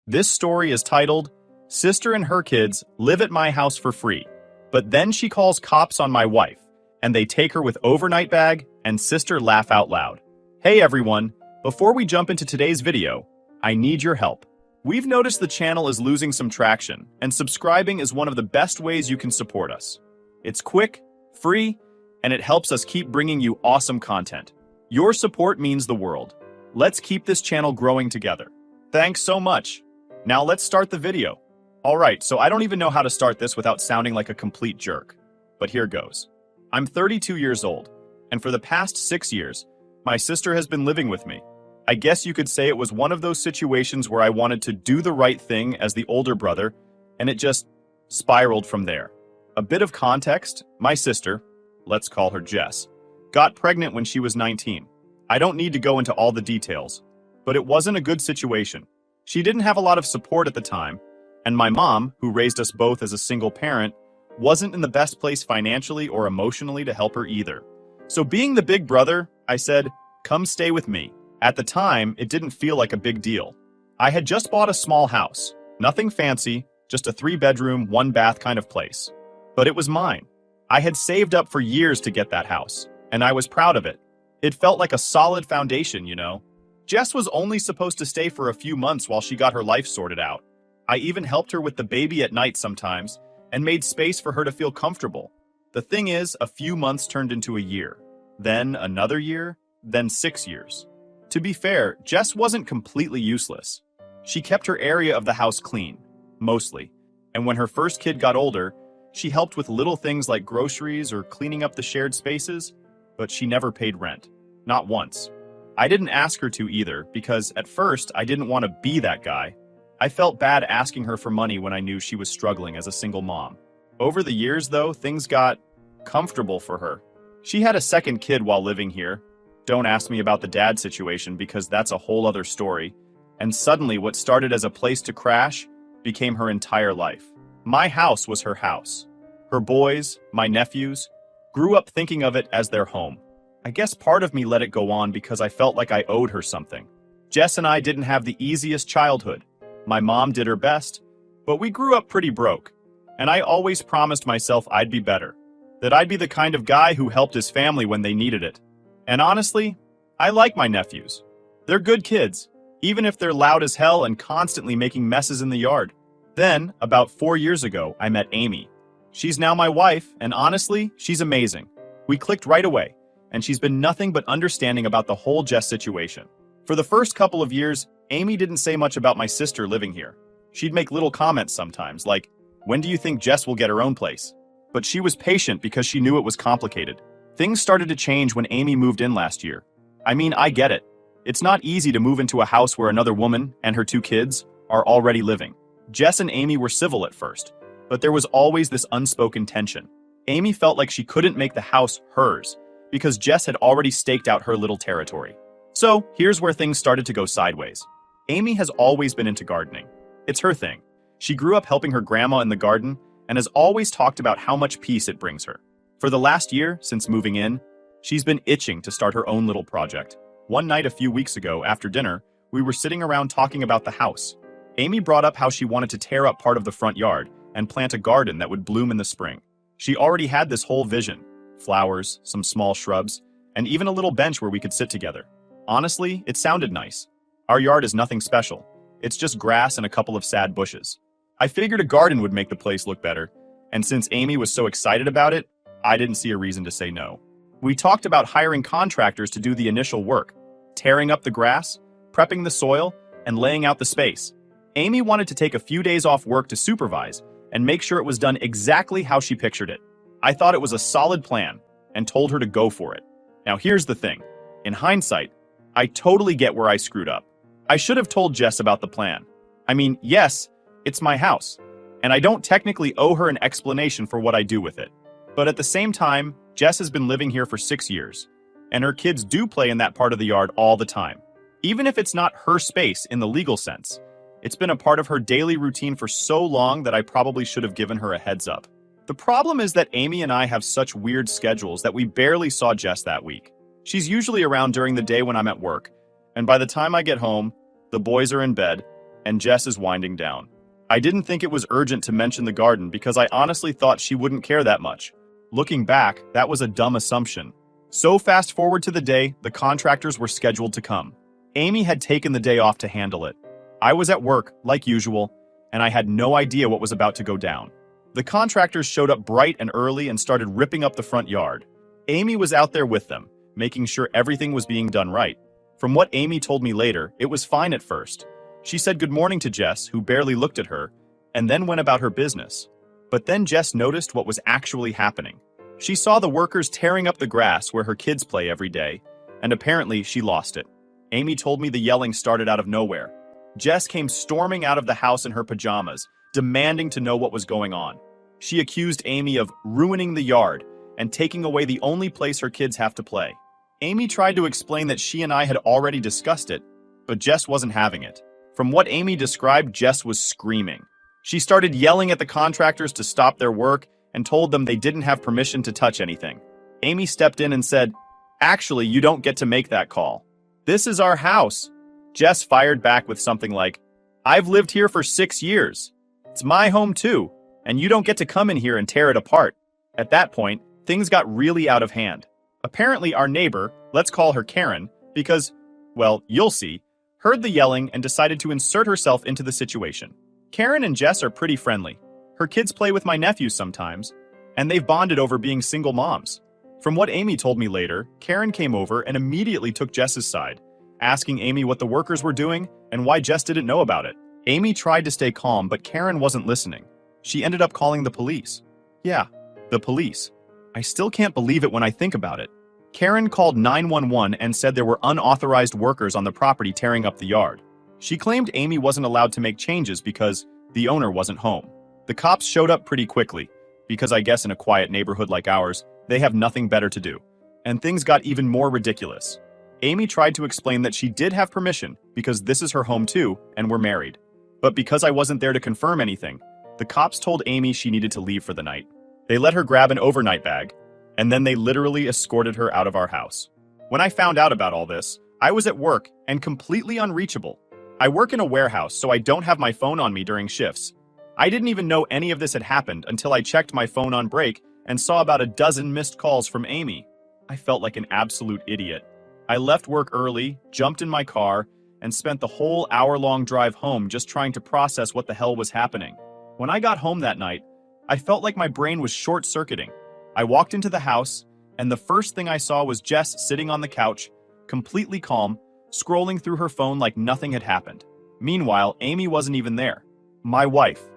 This story is titled, Sister and Her Kids Live at My House for Free, but then she calls cops on my wife, and they take her with overnight bag, and sister laugh out loud. Hey everyone, before we jump into today's video, I need your help. We've noticed the channel is losing some traction, and subscribing is one of the best ways you can support us. It's quick, free, and it helps us keep bringing you awesome content. Your support means the world. Let's keep this channel growing together. Thanks so much. Now let's start the video. Alright, so I don't even know how to start this without sounding like a complete jerk. But here goes. I'm 32 years old, and for the past 6 years, my sister has been living with me. I guess you could say it was one of those situations where I wanted to do the right thing as the older brother, and it just spiraled from there. A bit of context, my sister, let's call her Jess, got pregnant when she was 19. I don't need to go into all the details, but it wasn't a good situation. She didn't have a lot of support at the time, and my mom, who raised us both as a single parent, wasn't in the best place financially or emotionally to help her either. So being the big brother, I said, come stay with me. At the time, it didn't feel like a big deal. I had just bought a small house, nothing fancy, just a 3-bedroom, 1-bath kind of place. But it was mine. I had saved up for years to get that house, and I was proud of it. It felt like a solid foundation, you know. Jess was only supposed to stay for a few months while she got her life sorted out. I even helped her with the baby at night sometimes, and made space for her to feel comfortable. The thing is, a few months turned into a year, then another year, then 6 years. To be fair, Jess wasn't completely useless. She kept her area of the house clean, mostly, and when her first kid got older, she helped with little things like groceries or cleaning up the shared spaces, but she never paid rent. Not once. I didn't ask her to either, because at first I didn't want to be that guy. I felt bad asking her for money when I knew she was struggling as a single mom. Over the years, though, things got comfortable for her. She had a second kid while living here. Don't ask me about the dad situation because that's a whole other story. And suddenly what started as a place to crash became her entire life. My house was her house. Her boys, my nephews, grew up thinking of it as their home. I guess part of me let it go on because I felt like I owed her something. Jess and I didn't have the easiest childhood. My mom did her best, but we grew up pretty broke. And I always promised myself I'd be better. That I'd be the kind of guy who helped his family when they needed it. And honestly, I like my nephews. They're good kids, even if they're loud as hell and constantly making messes in the yard. Then, about 4 years ago, I met Amy. She's now my wife, and honestly, she's amazing. We clicked right away, and she's been nothing but understanding about the whole Jess situation. For the first couple of years, Amy didn't say much about my sister living here. She'd make little comments sometimes, like, when do you think Jess will get her own place? But she was patient because she knew it was complicated. Things started to change when Amy moved in last year. I mean, I get it. It's not easy to move into a house where another woman and her 2 kids are already living. Jess and Amy were civil at first, but there was always this unspoken tension. Amy felt like she couldn't make the house hers because Jess had already staked out her little territory. So here's where things started to go sideways. Amy has always been into gardening. It's her thing. She grew up helping her grandma in the garden and has always talked about how much peace it brings her. For the last year, since moving in, she's been itching to start her own little project. One night a few weeks ago, after dinner, we were sitting around talking about the house. Amy brought up how she wanted to tear up part of the front yard and plant a garden that would bloom in the spring. She already had this whole vision. Flowers, some small shrubs, and even a little bench where we could sit together. Honestly, it sounded nice. Our yard is nothing special. It's just grass and a couple of sad bushes. I figured a garden would make the place look better, and since Amy was so excited about it, I didn't see a reason to say no. We talked about hiring contractors to do the initial work, tearing up the grass, prepping the soil, and laying out the space. Amy wanted to take a few days off work to supervise and make sure it was done exactly how she pictured it. I thought it was a solid plan and told her to go for it. Now here's the thing. In hindsight, I totally get where I screwed up. I should have told Jess about the plan. I mean, yes, it's my house, and I don't technically owe her an explanation for what I do with it. But at the same time, Jess has been living here for 6 years, and her kids do play in that part of the yard all the time. Even if it's not her space in the legal sense, it's been a part of her daily routine for so long that I probably should have given her a heads up. The problem is that Amy and I have such weird schedules that we barely saw Jess that week. She's usually around during the day when I'm at work, and by the time I get home, the boys are in bed, and Jess is winding down. I didn't think it was urgent to mention the garden because I honestly thought she wouldn't care that much. Looking back, that was a dumb assumption. So fast forward to the day the contractors were scheduled to come. Amy had taken the day off to handle it. I was at work, like usual, and I had no idea what was about to go down. The contractors showed up bright and early and started ripping up the front yard. Amy was out there with them, making sure everything was being done right. From what Amy told me later, it was fine at first. She said good morning to Jess, who barely looked at her, and then went about her business. But then Jess noticed what was actually happening. She saw the workers tearing up the grass where her kids play every day, and apparently she lost it. Amy told me the yelling started out of nowhere. Jess came storming out of the house in her pajamas, demanding to know what was going on. She accused Amy of ruining the yard and taking away the only place her kids have to play. Amy tried to explain that she and I had already discussed it, but Jess wasn't having it. From what Amy described, Jess was screaming. She started yelling at the contractors to stop their work and told them they didn't have permission to touch anything. Amy stepped in and said, "Actually, you don't get to make that call. This is our house." Jess fired back with something like, "I've lived here for 6 years. It's my home too, and you don't get to come in here and tear it apart." At that point, things got really out of hand. Apparently our neighbor, let's call her Karen, because, well, you'll see, heard the yelling and decided to insert herself into the situation. Karen and Jess are pretty friendly. Her kids play with my nephews sometimes, and they've bonded over being single moms. From what Amy told me later, Karen came over and immediately took Jess's side, asking Amy what the workers were doing and why Jess didn't know about it. Amy tried to stay calm, but Karen wasn't listening. She ended up calling the police. Yeah, the police. I still can't believe it when I think about it. Karen called 911 and said there were unauthorized workers on the property tearing up the yard. She claimed Amy wasn't allowed to make changes because the owner wasn't home. The cops showed up pretty quickly, because I guess in a quiet neighborhood like ours, they have nothing better to do. And things got even more ridiculous. Amy tried to explain that she did have permission because this is her home too, and we're married. But because I wasn't there to confirm anything, the cops told Amy she needed to leave for the night. They let her grab an overnight bag, and then they literally escorted her out of our house. When I found out about all this, I was at work and completely unreachable. I work in a warehouse, so I don't have my phone on me during shifts. I didn't even know any of this had happened until I checked my phone on break and saw about a dozen missed calls from Amy. I felt like an absolute idiot. I left work early, jumped in my car, and spent the whole hour-long drive home just trying to process what the hell was happening. When I got home that night, I felt like my brain was short-circuiting. I walked into the house, and the first thing I saw was Jess sitting on the couch, completely calm, scrolling through her phone like nothing had happened. Meanwhile, Amy wasn't even there. My wife,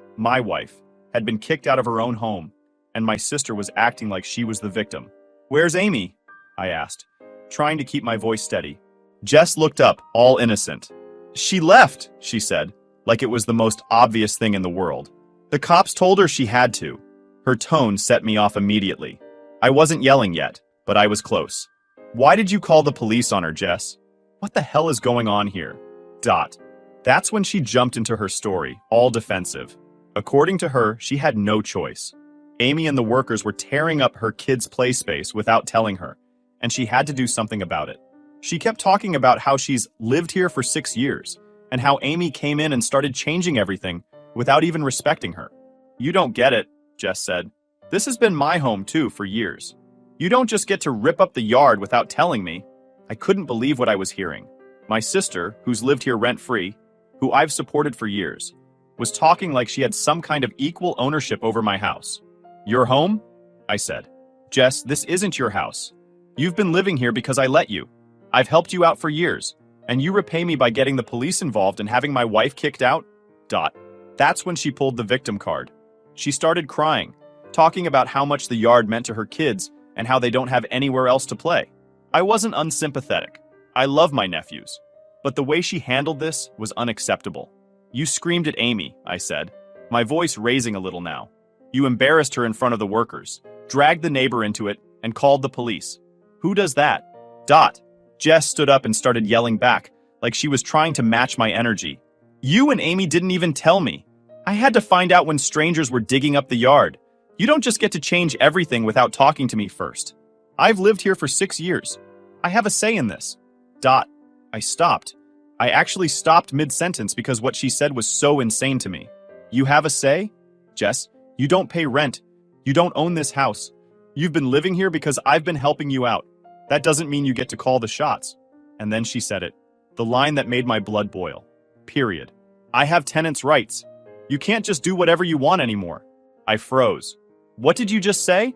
had been kicked out of her own home, and my sister was acting like she was the victim. "Where's Amy?" I asked, trying to keep my voice steady. Jess looked up, all innocent. "She left," she said, like it was the most obvious thing in the world. The cops told her she had to. Her tone set me off immediately. I wasn't yelling yet, but I was close. "Why did you call the police on her, Jess? What the hell is going on here?" That's when she jumped into her story, all defensive. According to her, she had no choice. Amy and the workers were tearing up her kids' play space without telling her, and she had to do something about it. She kept talking about how she's lived here for 6 years, and how Amy came in and started changing everything without even respecting her. "You don't get it," Jess said. "This has been my home too for years. You don't just get to rip up the yard without telling me." I couldn't believe what I was hearing. My sister, who's lived here rent-free, who I've supported for years, was talking like she had some kind of equal ownership over my house. "Your home?" I said. "Jess, this isn't your house. You've been living here because I let you. I've helped you out for years, and you repay me by getting the police involved and having my wife kicked out?" That's when she pulled the victim card. She started crying, talking about how much the yard meant to her kids and how they don't have anywhere else to play. I wasn't unsympathetic. I love my nephews. But the way she handled this was unacceptable. "You screamed at Amy," I said, my voice raising a little now. "You embarrassed her in front of the workers, dragged the neighbor into it, and called the police. Who does that?" Jess stood up and started yelling back, like she was trying to match my energy. "You and Amy didn't even tell me. I had to find out when strangers were digging up the yard. You don't just get to change everything without talking to me first. I've lived here for 6 years. I have a say in this." I stopped. I actually stopped mid-sentence because what she said was so insane to me. You have a say? Jess, you don't pay rent. You don't own this house. You've been living here because I've been helping you out. That doesn't mean you get to call the shots. And then she said it. The line that made my blood boil. Period. I have tenants' rights. You can't just do whatever you want anymore. I froze. What did you just say?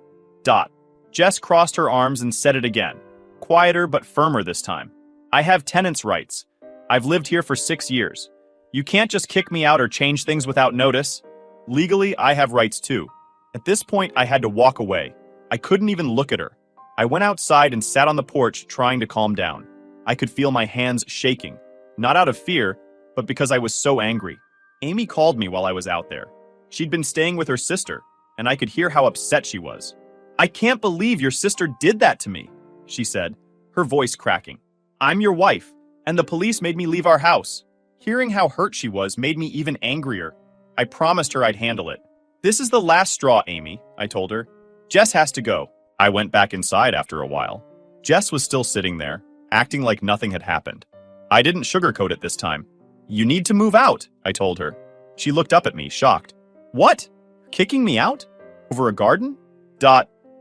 Jess crossed her arms and said it again. Quieter but firmer this time. I have tenants' rights. I've lived here for 6 years. You can't just kick me out or change things without notice. Legally, I have rights too. At this point, I had to walk away. I couldn't even look at her. I went outside and sat on the porch trying to calm down. I could feel my hands shaking, not out of fear, but because I was so angry. Amy called me while I was out there. She'd been staying with her sister, and I could hear how upset she was. I can't believe your sister did that to me, she said, her voice cracking. I'm your wife, and the police made me leave our house. Hearing how hurt she was made me even angrier. I promised her I'd handle it. This is the last straw, Amy, I told her. Jess has to go. I went back inside after a while. Jess was still sitting there, acting like nothing had happened. I didn't sugarcoat it this time. You need to move out, I told her. She looked up at me, shocked. What? Kicking me out? Over a garden?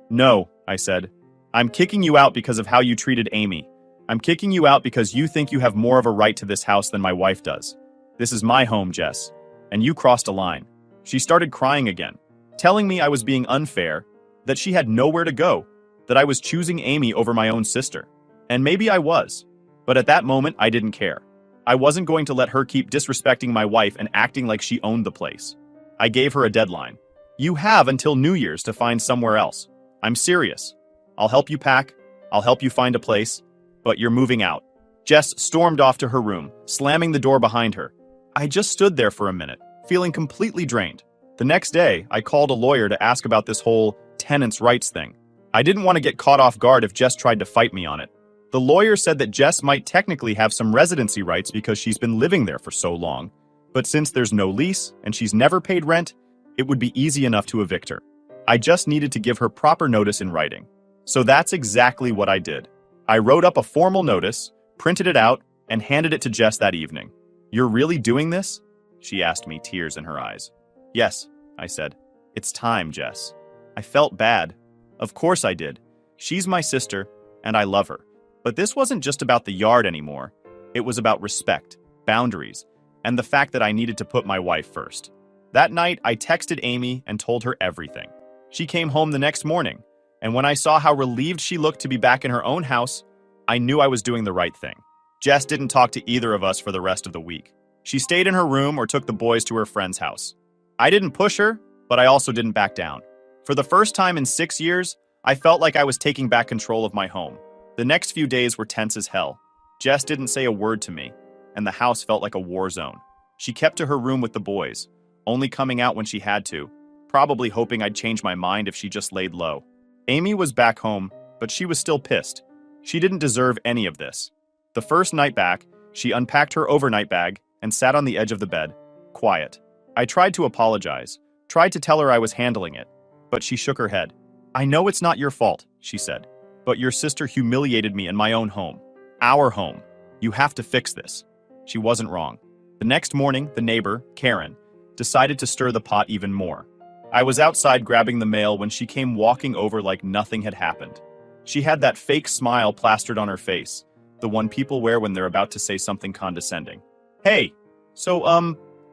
No, I said. I'm kicking you out because of how you treated Amy. I'm kicking you out because you think you have more of a right to this house than my wife does. This is my home, Jess. And you crossed a line. She started crying again, telling me I was being unfair, that she had nowhere to go, that I was choosing Amy over my own sister. And maybe I was. But at that moment, I didn't care. I wasn't going to let her keep disrespecting my wife and acting like she owned the place. I gave her a deadline. You have until New Year's to find somewhere else. I'm serious. I'll help you pack. I'll help you find a place. But you're moving out. Jess stormed off to her room, slamming the door behind her. I just stood there for a minute, feeling completely drained. The next day, I called a lawyer to ask about this whole tenants' rights thing. I didn't want to get caught off guard if Jess tried to fight me on it. The lawyer said that Jess might technically have some residency rights because she's been living there for so long. But since there's no lease and she's never paid rent, it would be easy enough to evict her. I just needed to give her proper notice in writing. So that's exactly what I did. I wrote up a formal notice, printed it out, and handed it to Jess that evening. You're really doing this? She asked me, tears in her eyes. Yes, I said. It's time, Jess. I felt bad. Of course I did. She's my sister, and I love her. But this wasn't just about the yard anymore. It was about respect, boundaries, and the fact that I needed to put my wife first. That night, I texted Amy and told her everything. She came home the next morning, and when I saw how relieved she looked to be back in her own house, I knew I was doing the right thing. Jess didn't talk to either of us for the rest of the week. She stayed in her room or took the boys to her friend's house. I didn't push her, but I also didn't back down. For the first time in 6 years, I felt like I was taking back control of my home. The next few days were tense as hell. Jess didn't say a word to me, and the house felt like a war zone. She kept to her room with the boys, only coming out when she had to, probably hoping I'd change my mind if she just laid low. Amy was back home, but she was still pissed. She didn't deserve any of this. The first night back, she unpacked her overnight bag and sat on the edge of the bed, quiet. I tried to apologize, tried to tell her I was handling it, but she shook her head. I know it's not your fault, she said, but your sister humiliated me in my own home. Our home. You have to fix this. She wasn't wrong. The next morning, the neighbor, Karen, decided to stir the pot even more. I was outside grabbing the mail when she came walking over like nothing had happened. She had that fake smile plastered on her face, the one people wear when they're about to say something condescending. Hey,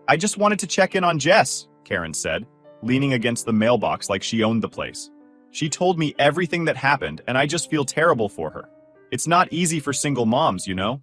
I just wanted to check in on Jess, Karen said, leaning against the mailbox like she owned the place. She told me everything that happened, and I just feel terrible for her. It's not easy for single moms, you know?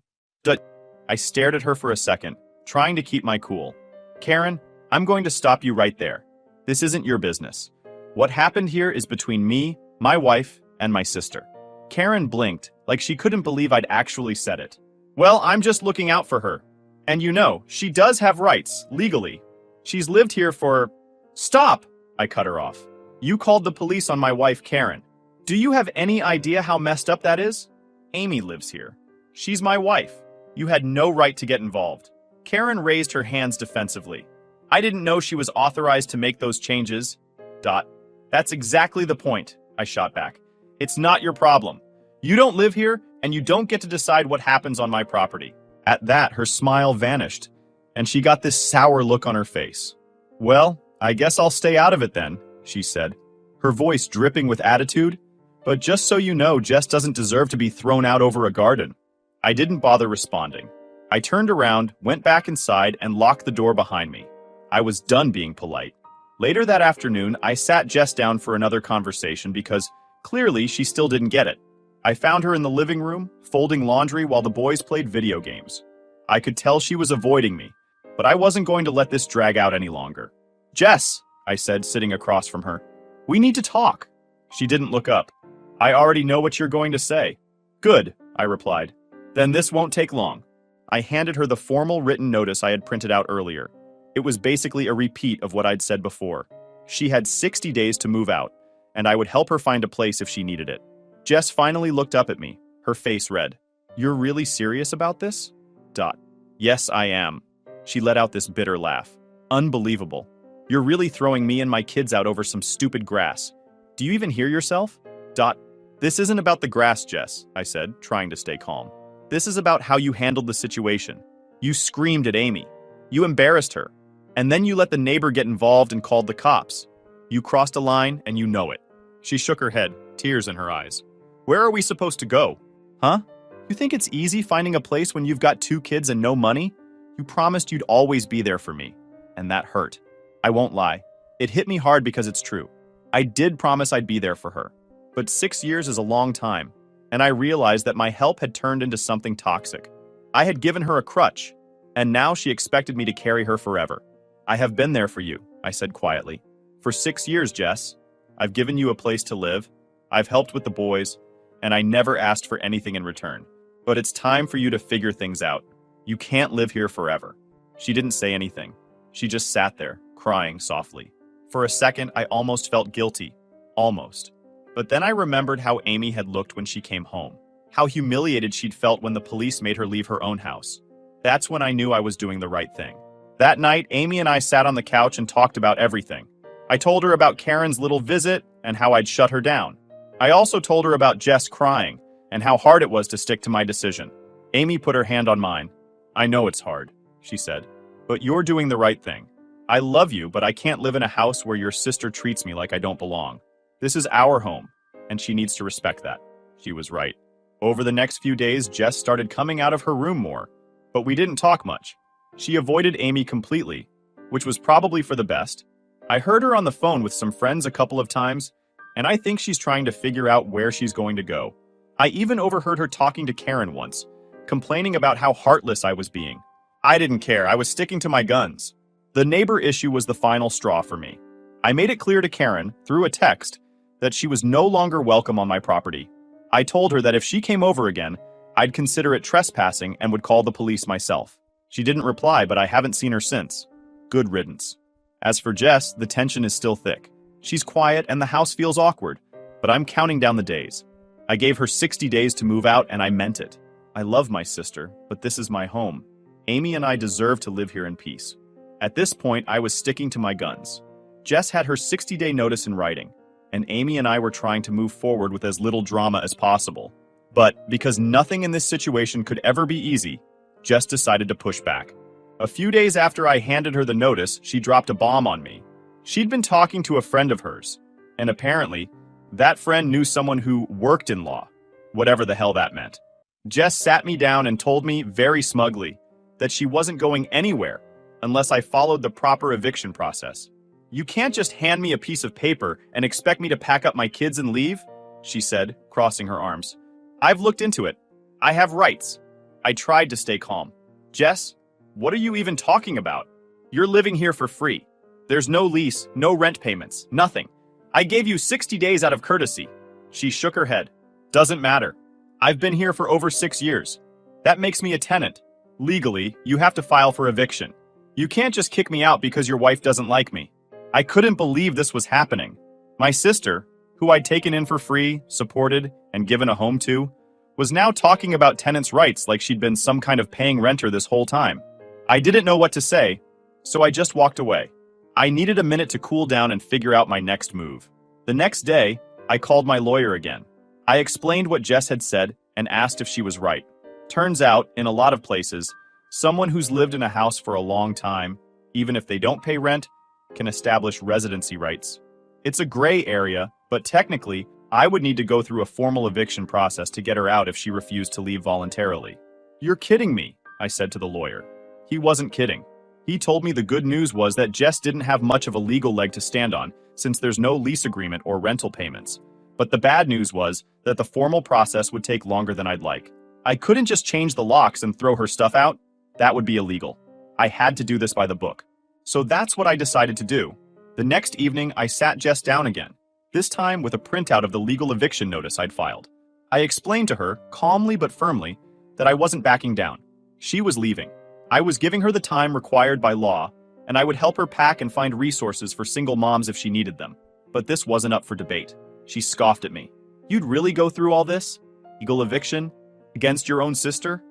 I stared at her for a second, trying to keep my cool. Karen, I'm going to stop you right there. This isn't your business. What happened here is between me, my wife, and my sister. Karen blinked, like she couldn't believe I'd actually said it. Well, I'm just looking out for her. And you know, she does have rights, legally. She's lived here for... Stop! I cut her off. You called the police on my wife, Karen. Do you have any idea how messed up that is? Amy lives here. She's my wife. You had no right to get involved. Karen raised her hands defensively. I didn't know she was authorized to make those changes. That's exactly the point, I shot back. It's not your problem. You don't live here, and you don't get to decide what happens on my property. At that, her smile vanished, and she got this sour look on her face. "Well, I guess I'll stay out of it then," she said, her voice dripping with attitude. "But just so you know, Jess doesn't deserve to be thrown out over a garden." I didn't bother responding. I turned around, went back inside, and locked the door behind me. I was done being polite. Later that afternoon, I sat Jess down for another conversation because clearly she still didn't get it. I found her in the living room, folding laundry while the boys played video games. I could tell she was avoiding me, but I wasn't going to let this drag out any longer. "Jess," I said, sitting across from her, "we need to talk." She didn't look up. "I already know what you're going to say." "Good," I replied. "Then this won't take long." I handed her the formal written notice I had printed out earlier. It was basically a repeat of what I'd said before. She had 60 days to move out, and I would help her find a place if she needed it. Jess finally looked up at me, her face red. "You're really serious about this?" "Yes, I am." She let out this bitter laugh. "Unbelievable. You're really throwing me and my kids out over some stupid grass. Do you even hear yourself?" "This isn't about the grass, Jess," I said, trying to stay calm. "This is about how you handled the situation. You screamed at Amy. You embarrassed her. And then you let the neighbor get involved and called the cops. You crossed a line, and you know it." She shook her head, tears in her eyes. "Where are we supposed to go? Huh? You think it's easy finding a place when you've got 2 kids and no money? You promised you'd always be there for me. And that hurt. I won't lie. It hit me hard because it's true. I did promise I'd be there for her. But 6 years is a long time, and I realized that my help had turned into something toxic. I had given her a crutch, and now she expected me to carry her forever. I have been there for you," I said quietly. "For 6 years, Jess. I've given you a place to live, I've helped with the boys, and I never asked for anything in return. But it's time for you to figure things out. You can't live here forever." She didn't say anything. She just sat there, crying softly. For a second, I almost felt guilty. Almost. But then I remembered how Amy had looked when she came home. How humiliated she'd felt when the police made her leave her own house. That's when I knew I was doing the right thing. That night, Amy and I sat on the couch and talked about everything. I told her about Karen's little visit and how I'd shut her down. I also told her about Jess crying and how hard it was to stick to my decision. Amy put her hand on mine. "I know it's hard," she said, "but you're doing the right thing. I love you, but I can't live in a house where your sister treats me like I don't belong. This is our home, and she needs to respect that." She was right. Over the next few days, Jess started coming out of her room more, but we didn't talk much. She avoided Amy completely, which was probably for the best. I heard her on the phone with some friends a couple of times, and I think she's trying to figure out where she's going to go. I even overheard her talking to Karen once, complaining about how heartless I was being. I didn't care. I was sticking to my guns. The neighbor issue was the final straw for me. I made it clear to Karen, through a text, that she was no longer welcome on my property. I told her that if she came over again, I'd consider it trespassing and would call the police myself. She didn't reply, but I haven't seen her since. Good riddance. As for Jess, the tension is still thick. She's quiet and the house feels awkward, but I'm counting down the days. I gave her 60 days to move out, and I meant it. I love my sister, but this is my home. Amy and I deserve to live here in peace. At this point, I was sticking to my guns. Jess had her 60-day notice in writing, and Amy and I were trying to move forward with as little drama as possible. But because nothing in this situation could ever be easy, Jess decided to push back. A few days after I handed her the notice, she dropped a bomb on me. She'd been talking to a friend of hers, and apparently, that friend knew someone who worked in law, whatever the hell that meant. Jess sat me down and told me, very smugly, that she wasn't going anywhere unless I followed the proper eviction process. "You can't just hand me a piece of paper and expect me to pack up my kids and leave," she said, crossing her arms. "I've looked into it. I have rights." I tried to stay calm. "Jess, what are you even talking about? You're living here for free. There's no lease, no rent payments, nothing. I gave you 60 days out of courtesy." She shook her head. "Doesn't matter. I've been here for over 6 years. That makes me a tenant. Legally, you have to file for eviction. You can't just kick me out because your wife doesn't like me." I couldn't believe this was happening. My sister, who I'd taken in for free, supported, and given a home to, was now talking about tenants' rights like she'd been some kind of paying renter this whole time. I didn't know what to say, so I just walked away. I needed a minute to cool down and figure out my next move. The next day, I called my lawyer again. I explained what Jess had said and asked if she was right. Turns out, in a lot of places, someone who's lived in a house for a long time, even if they don't pay rent, can establish residency rights. It's a gray area, but technically, I would need to go through a formal eviction process to get her out if she refused to leave voluntarily. "You're kidding me," I said to the lawyer. He wasn't kidding. He told me the good news was that Jess didn't have much of a legal leg to stand on, since there's no lease agreement or rental payments. But the bad news was that the formal process would take longer than I'd like. I couldn't just change the locks and throw her stuff out. That would be illegal. I had to do this by the book. So that's what I decided to do. The next evening, I sat Jess down again, this time with a printout of the legal eviction notice I'd filed. I explained to her, calmly but firmly, that I wasn't backing down. She was leaving. I was giving her the time required by law, and I would help her pack and find resources for single moms if she needed them. But this wasn't up for debate. She scoffed at me. "You'd really go through all this? Legal eviction? Against your own sister?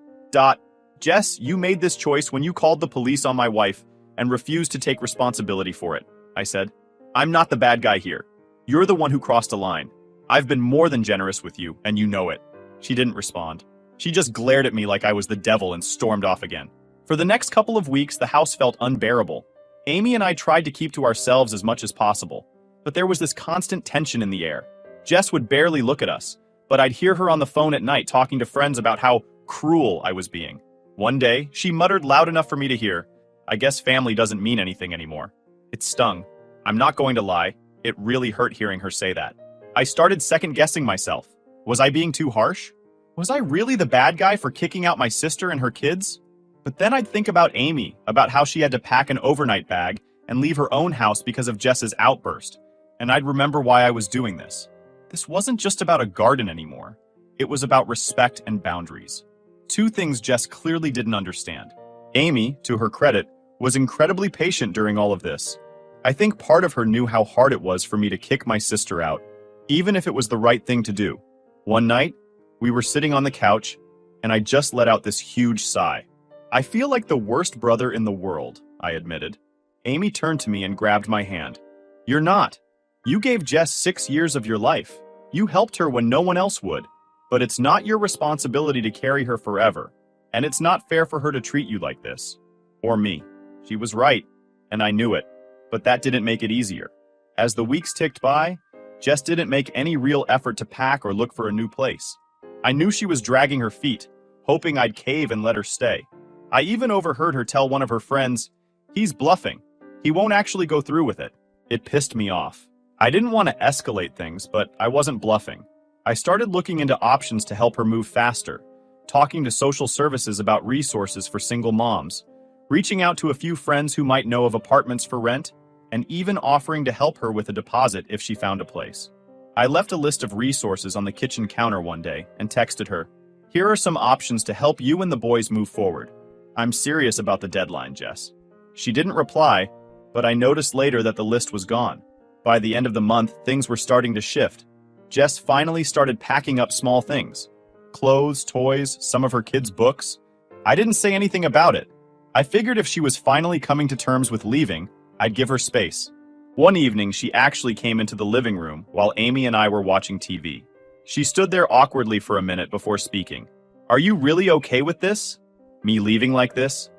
Jess, you made this choice when you called the police on my wife and refused to take responsibility for it," I said. "I'm not the bad guy here. You're the one who crossed a line. I've been more than generous with you, and you know it." She didn't respond. She just glared at me like I was the devil and stormed off again. For the next couple of weeks, the house felt unbearable. Amy and I tried to keep to ourselves as much as possible, but there was this constant tension in the air. Jess would barely look at us, but I'd hear her on the phone at night talking to friends about how cruel I was being. One day, she muttered loud enough for me to hear, "I guess family doesn't mean anything anymore." It stung. I'm not going to lie, it really hurt hearing her say that. I started second-guessing myself. Was I being too harsh? Was I really the bad guy for kicking out my sister and her kids? But then I'd think about Amy, about how she had to pack an overnight bag and leave her own house because of Jess's outburst, and I'd remember why I was doing this. This wasn't just about a garden anymore. It was about respect and boundaries. Two things Jess clearly didn't understand. Amy, to her credit, was incredibly patient during all of this. I think part of her knew how hard it was for me to kick my sister out, even if it was the right thing to do. One night, we were sitting on the couch, and I just let out this huge sigh. "I feel like the worst brother in the world," I admitted. Amy turned to me and grabbed my hand. "You're not. You gave Jess 6 years of your life. You helped her when no one else would. But it's not your responsibility to carry her forever. And it's not fair for her to treat you like this. Or me." She was right, and I knew it. But that didn't make it easier. As the weeks ticked by, Jess didn't make any real effort to pack or look for a new place. I knew she was dragging her feet, hoping I'd cave and let her stay. I even overheard her tell one of her friends, "He's bluffing. He won't actually go through with it." It pissed me off. I didn't want to escalate things, but I wasn't bluffing. I started looking into options to help her move faster, talking to social services about resources for single moms, reaching out to a few friends who might know of apartments for rent, and even offering to help her with a deposit if she found a place. I left a list of resources on the kitchen counter one day and texted her, "Here are some options to help you and the boys move forward. I'm serious about the deadline, Jess." She didn't reply, but I noticed later that the list was gone. By the end of the month, things were starting to shift. Jess finally started packing up small things. Clothes, toys, some of her kids' books. I didn't say anything about it. I figured if she was finally coming to terms with leaving, I'd give her space. One evening, she actually came into the living room while Amy and I were watching TV. She stood there awkwardly for a minute before speaking. "Are you really okay with this? Me leaving like this?"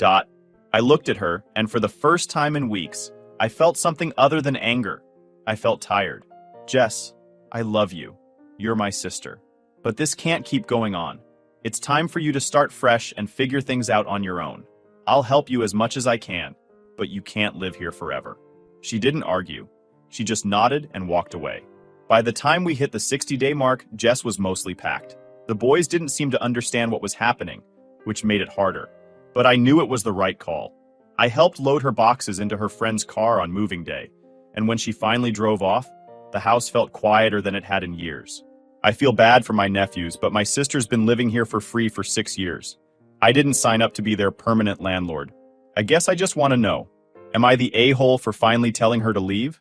I looked at her, and for the first time in weeks, I felt something other than anger. I felt tired. "Jess, I love you. You're my sister. But this can't keep going on. It's time for you to start fresh and figure things out on your own. I'll help you as much as I can, but you can't live here forever." She didn't argue. She just nodded and walked away. By the time we hit the 60-day mark, Jess was mostly packed. The boys didn't seem to understand what was happening, which made it harder. But I knew it was the right call. I helped load her boxes into her friend's car on moving day, and when she finally drove off, the house felt quieter than it had in years. I feel bad for my nephews, but my sister's been living here for free for 6 years. I didn't sign up to be their permanent landlord. I guess I just want to know, am I the a-hole for finally telling her to leave?